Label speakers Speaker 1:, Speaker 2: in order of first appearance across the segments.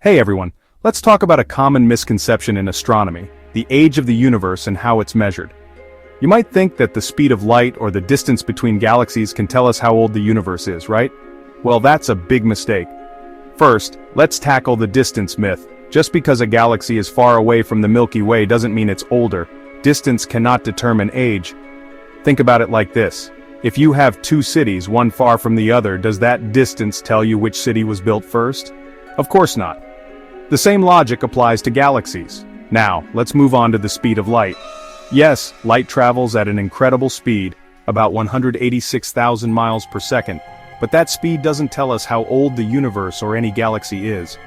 Speaker 1: Hey everyone, let's talk about a common misconception in astronomy, the age of the universe and how it's measured. You might think that the speed of light or the distance between galaxies can tell us how old the universe is, right? Well, that's a big mistake. First, let's tackle the distance myth. Just because a galaxy is far away from the Milky Way doesn't mean it's older. Distance cannot determine age. Think about it like this. If you have two cities, one far from the other, does that distance tell you which city was built first? Of course not. The same logic applies to galaxies. Now, let's move on to the speed of light. Yes, light travels at an incredible speed, about 186,000 miles per second, but that speed doesn't tell us how old the universe or any galaxy is.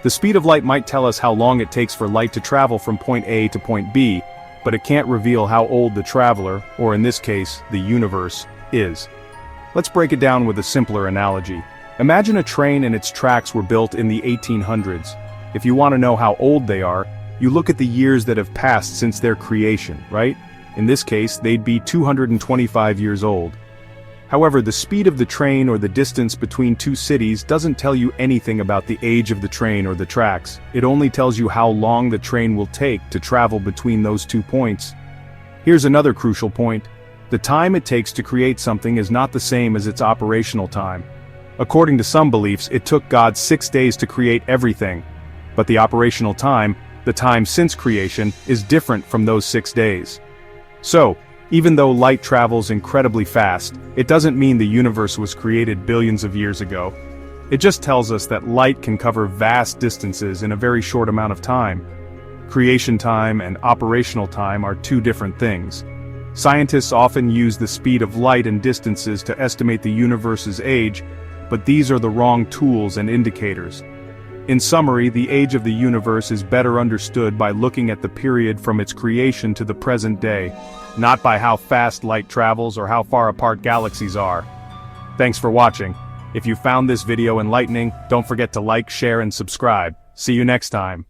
Speaker 1: The speed of light might tell us how long it takes for light to travel from point A to point B, but it can't reveal how old the traveler, or in this case, the universe, is. Let's break it down with a simpler analogy. Imagine a train and its tracks were built in the 1800s. If you want to know how old they are, you look at the years that have passed since their creation, right? In this case, they'd be 225 years old. However, the speed of the train or the distance between two cities doesn't tell you anything about the age of the train or the tracks. It only tells you how long the train will take to travel between those 2 points. Here's another crucial point. The time it takes to create something is not the same as its operational time. According to some beliefs, it took God 6 days to create everything. But the operational time, the time since creation, is different from those 6 days. So, even though light travels incredibly fast, it doesn't mean the universe was created billions of years ago. It just tells us that light can cover vast distances in a very short amount of time. Creation time and operational time are two different things. Scientists often use the speed of light and distances to estimate the universe's age, but these are the wrong tools and indicators. In summary, the age of the universe is better understood by looking at the period from its creation to the present day, not by how fast light travels or how far apart galaxies are. Thanks for watching. If you found this video enlightening, don't forget to like, share, and subscribe. See you next time.